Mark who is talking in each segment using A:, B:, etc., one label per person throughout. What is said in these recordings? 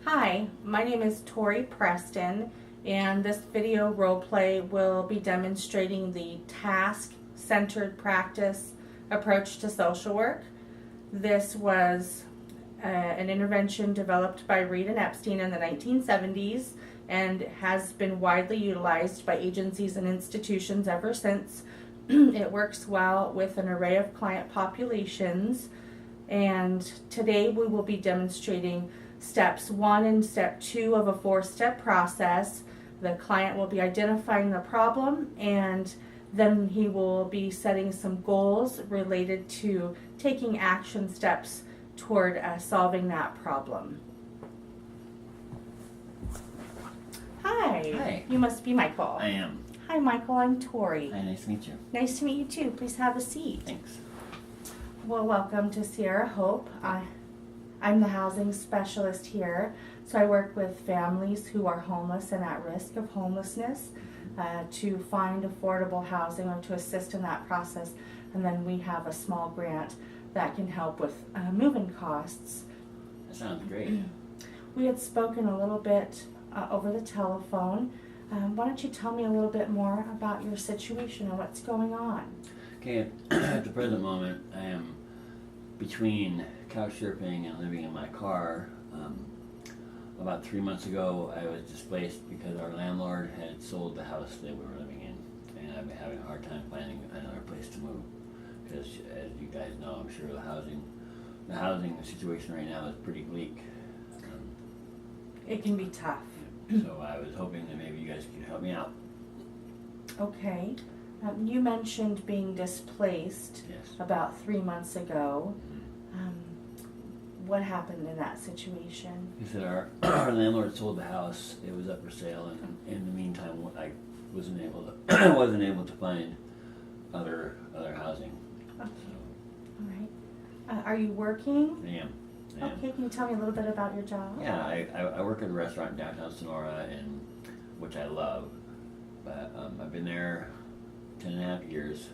A: Hi, my name is Tori Preston, and this video role play will be demonstrating the task-centered practice approach to social work. This was an intervention developed by Reed and Epstein in the 1970s and has been widely utilized by agencies and institutions ever since. It works well with an array of client populations, and today we will be demonstrating steps 1 and step 2 of a 4-step process. The client will be identifying the problem, and then he will be setting some goals related to taking action steps toward solving that problem. Hi.
B: Hi.
A: You must be Michael.
B: I am.
A: Hi, Michael. I'm Tori.
B: Hi, nice to meet you.
A: Nice to meet you too. Please have a seat.
B: Thanks.
A: Well, welcome to Sierra Hope. I'm the housing specialist here, so I work with families who are homeless and at risk of homelessness to find affordable housing or to assist in that process. And then we have a small grant that can help with moving costs.
B: That sounds great.
A: We had spoken a little bit over the telephone. Why don't you tell me a little bit more about your situation and what's going on?
B: Okay, at the present moment, I am between couch surfing and living in my car. About 3 months ago, I was displaced because our landlord had sold the house that we were living in, and I've been having a hard time finding another place to move. Because, as you guys know, I'm sure the housing situation right now is pretty bleak.
A: It can be tough.
B: So I was hoping that maybe you guys could help me out.
A: Okay. You mentioned being displaced
B: Yes.
A: about 3 months ago.
B: Mm-hmm.
A: What happened in that situation?
B: He said our landlord sold the house. It was up for sale, and in the meantime, I wasn't able to find other housing.
A: Okay.
B: So,
A: All right. Are you working?
B: I am.
A: Okay. Can you tell me a little bit about your job?
B: Yeah, I work at a restaurant in downtown Sonora, and which I love. But I've been there 10.5 years.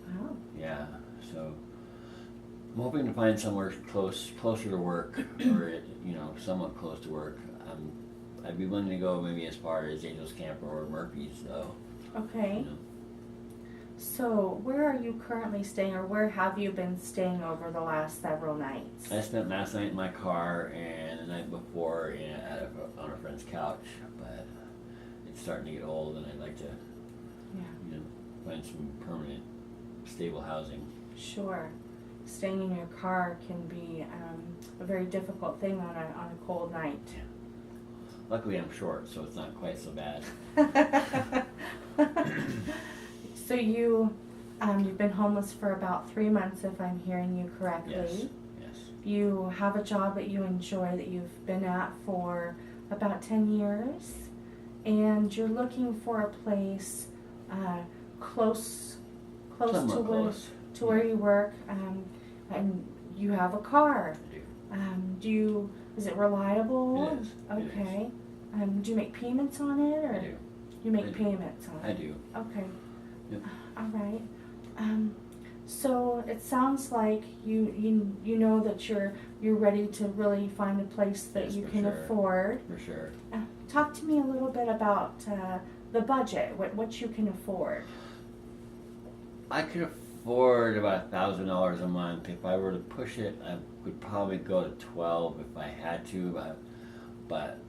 A: Wow.
B: Yeah, so I'm hoping to find somewhere closer to work, or somewhat close to work. I'd be willing to go maybe as far as Angel's Camper or Murphy's, though.
A: Okay.
B: You know.
A: So, where are you currently staying, or where have you been staying over the last several nights?
B: I spent last night in my car and the night before on a friend's couch, but it's starting to get old, and I'd like to, find some permanent, stable housing.
A: Sure. Staying in your car can be a very difficult thing on a cold night.
B: Yeah. Luckily, I'm short, so it's not quite so bad.
A: So you've been homeless for about 3 months, if I'm hearing you correctly.
B: Yes.
A: You have a job that you enjoy, that you've been at for about 10 years, and you're looking for a place close to where you work, and you have a car.
B: I do.
A: Is it reliable?
B: It is.
A: Okay. Do you make payments on it, or
B: I do.
A: you make
B: I do.
A: payments on it?
B: I do.
A: Okay.
B: Yep.
A: All right. So it sounds like you know that you're ready to really find a place that
B: Yes,
A: you
B: for
A: can
B: sure.
A: afford.
B: For sure.
A: Talk to me a little bit about the budget, what you can afford.
B: I could afford about $1,000 a month. If I were to push it, I would probably go to 12 if I had to. But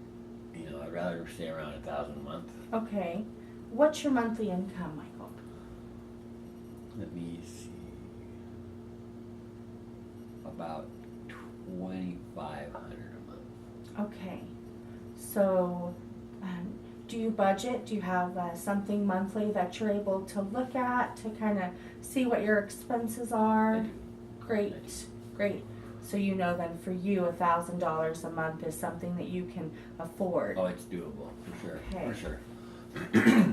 B: I'd rather stay around $1,000 a month.
A: Okay. What's your monthly income, Michael?
B: Let me see. About $2,500 a month.
A: Okay. So, do you budget? Do you have something monthly that you're able to look at to kind of see what your expenses are?
B: I do.
A: Great, great. So you know then for you $1,000 a month is something that you can afford.
B: Oh, it's doable, for sure.
A: Okay.
B: For sure.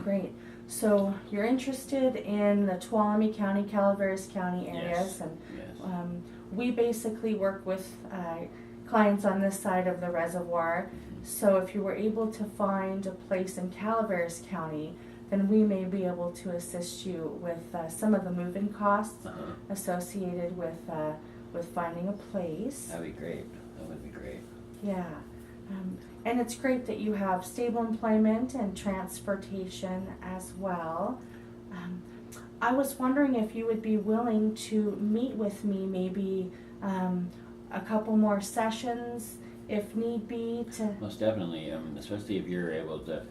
A: Great. So you're interested in the Tuolumne County, Calaveras County areas,
B: Yes.
A: and
B: Yes.
A: we basically work with clients on this side of the reservoir. So if you were able to find a place in Calaveras County, then we may be able to assist you with some of the move-in costs associated with finding a place.
B: That'd be great. That would be great.
A: Yeah. And it's great that you have stable employment and transportation as well. I was wondering if you would be willing to meet with me, maybe a couple more sessions if need be to.
B: Most definitely, especially if you're able to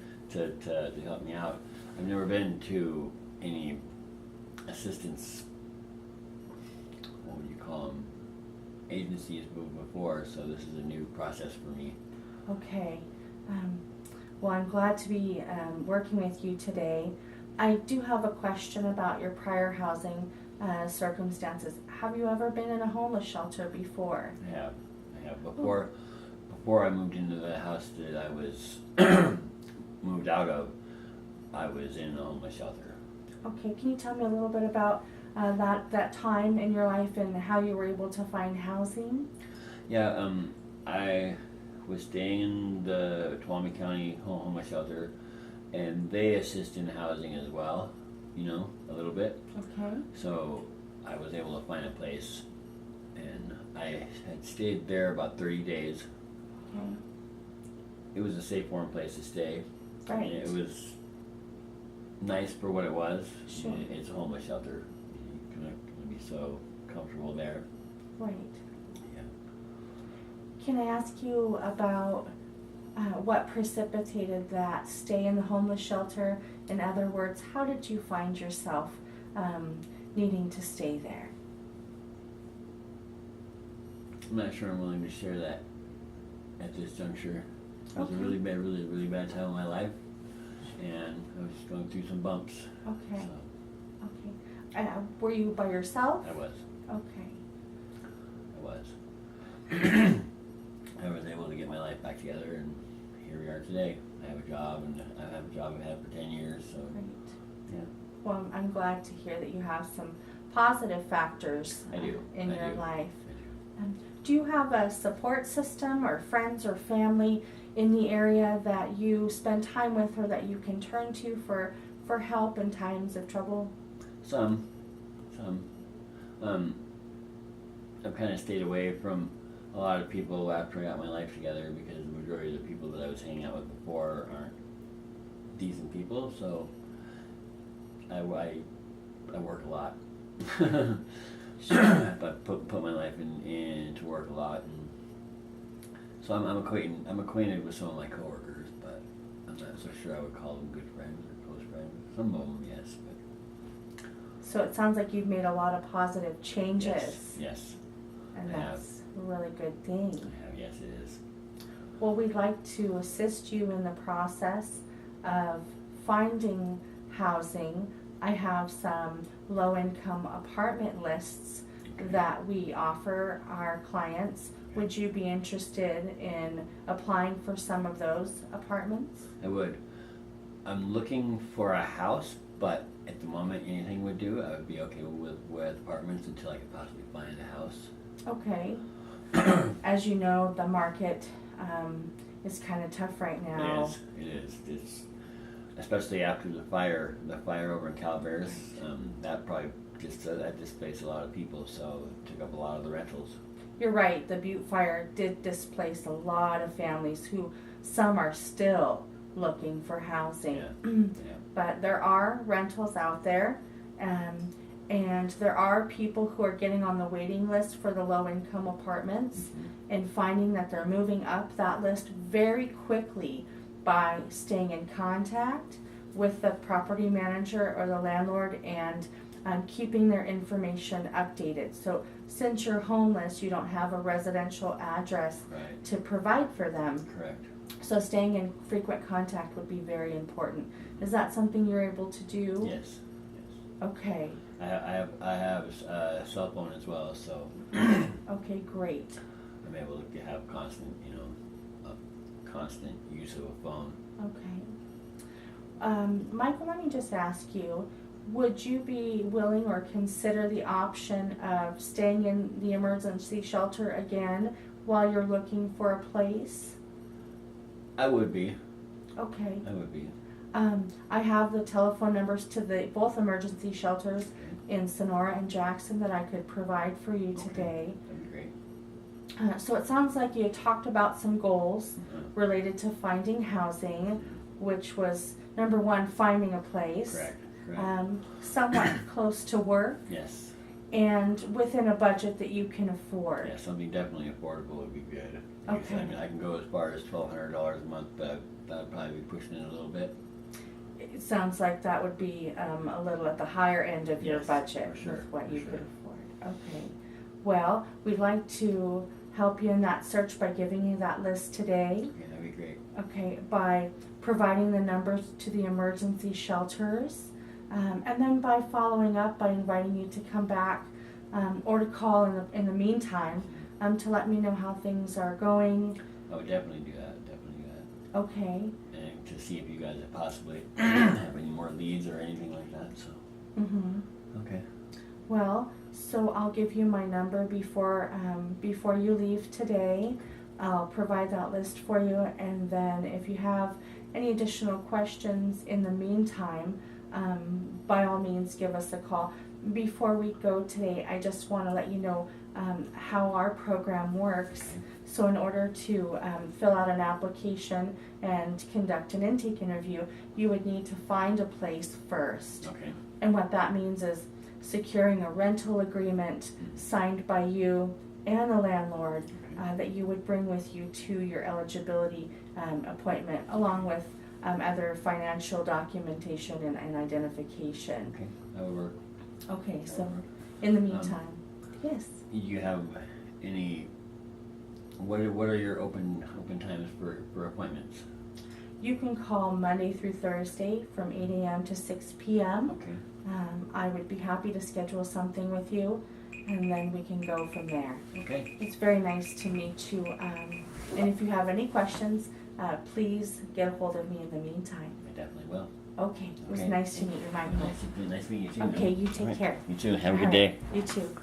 B: help me out. I've never been to any assistance, what would you call them, agencies before, so this is a new process for me.
A: Okay. Well, I'm glad to be working with you today. I do have a question about your prior housing circumstances. Have you ever been in a homeless shelter before?
B: I have. Before I moved into the house that I was moved out of, I was in a homeless shelter.
A: Okay, can you tell me a little bit about that time in your life and how you were able to find housing?
B: Yeah, I was staying in the Tuolumne County homeless shelter, and they assist in housing as well, a little bit.
A: Okay.
B: So I was able to find a place, and I had stayed there about 30 days.
A: Okay.
B: It was a safe, warm place to stay.
A: Right.
B: And it was nice for what it was.
A: Sure.
B: It's a homeless shelter. You're not going to be so comfortable there.
A: Right.
B: Yeah.
A: Can I ask you about what precipitated that stay in the homeless shelter? In other words, how did you find yourself needing to stay there?
B: I'm not sure I'm willing to share that at this juncture. It was
A: Okay.
B: a really bad time in my life, and I was going through some bumps.
A: Okay.
B: So
A: Okay. Were you by yourself?
B: I was.
A: Okay.
B: I was able to get my life back together, and here we are today. I have a job, and I have a job I've had for 10 years, so
A: Great.
B: yeah.
A: Well, I'm glad to hear that you have some positive factors
B: I do.
A: in
B: I
A: your
B: do.
A: life.
B: I do.
A: Do you have a support system or friends or family in the area that you spend time with or that you can turn to for help in times of trouble?
B: Some. I've kind of stayed away from a lot of people after I got my life together because the majority of the people that I was hanging out with before aren't decent people, so I work a lot. But put my life into work a lot, and so I'm acquainted with some of my coworkers, but I'm not so sure I would call them good friends or close friends. Some of them, yes, but
A: So it sounds like you've made a lot of positive changes.
B: yes,
A: And
B: I
A: that's a really good thing.
B: I have. Yes, it is.
A: Well, we'd like to assist you in the process of finding housing. I have some low-income apartment lists that we offer our clients. Would you be interested in applying for some of those apartments?
B: I would. I'm looking for a house, but at the moment anything would do. I would be okay with apartments until I could possibly find a house.
A: Okay. As you know, the market is kind of tough right now.
B: It is. It's especially after the fire over in Calaveras. That probably that displaced a lot of people, so it took up a lot of the rentals.
A: You're right. The Butte fire did displace a lot of families who some are still looking for housing.
B: Yeah.
A: But there are rentals out there, and there are people who are getting on the waiting list for the low-income apartments and finding that they're moving up that list very quickly by staying in contact with the property manager or the landlord and keeping their information updated. So since you're homeless, you don't have a residential address
B: Right.
A: to provide for them.
B: Correct.
A: So staying in frequent contact would be very important. Is that something you're able to do?
B: Yes.
A: Okay.
B: I have a cell phone as well, so
A: Okay, great.
B: I'm able to have constant use of a phone.
A: Okay. Michael, let me just ask you, would you be willing or consider the option of staying in the emergency shelter again while you're looking for a place?
B: I would be.
A: Okay.
B: I would be.
A: I have the telephone numbers to both emergency shelters
B: Okay.
A: in Sonora and Jackson that I could provide for you today.
B: That'd be great.
A: So it sounds like you talked about some goals
B: Mhm.
A: related to finding housing, which was number one, finding a place,
B: Correct.
A: somewhat close to work,
B: Yes.
A: and within a budget that you can afford.
B: Yeah, something definitely affordable would be good. Because,
A: Okay.
B: I mean, I can go as far as $1,200 a month, but that'd probably be pushing it a little bit.
A: It sounds like that would be a little at the higher end of your
B: Yes,
A: budget
B: for sure,
A: with what
B: for
A: you
B: sure.
A: could afford. Okay. Well, we'd like to help you in that search by giving you that list today.
B: Okay, that'd be great.
A: Okay, by providing the numbers to the emergency shelters, and then by following up by inviting you to come back or to call in the meantime to let me know how things are going.
B: I would definitely do that. Definitely do that.
A: Okay.
B: And to see if you guys have possibly have any more leads or anything like that. So. Okay.
A: Well, so I'll give you my number before you leave today. I'll provide that list for you, and then if you have any additional questions in the meantime, by all means give us a call. Before we go today, I just want to let you know how our program works. So in order to fill out an application and conduct an intake interview, you would need to find a place first.
B: Okay.
A: And what that means is securing a rental agreement signed by you and the landlord that you would bring with you to your eligibility appointment, along with other financial documentation and identification.
B: Okay. That would work.
A: Okay,
B: That
A: so
B: would work.
A: in the meantime, yes.
B: Do you have any? What are your open times for appointments?
A: You can call Monday through Thursday from 8 a.m. to 6 p.m.
B: Okay.
A: I would be happy to schedule something with you, and then we can go from there.
B: Okay.
A: It's very nice to meet you, and if you have any questions, please get a hold of me in the meantime.
B: I definitely will.
A: Okay, it was
B: Okay.
A: nice to meet you, Michael.
B: Nice meeting you too.
A: Okay, you take
B: All right.
A: care.
B: You too. Have a
A: All
B: good
A: right,
B: day.
A: You too.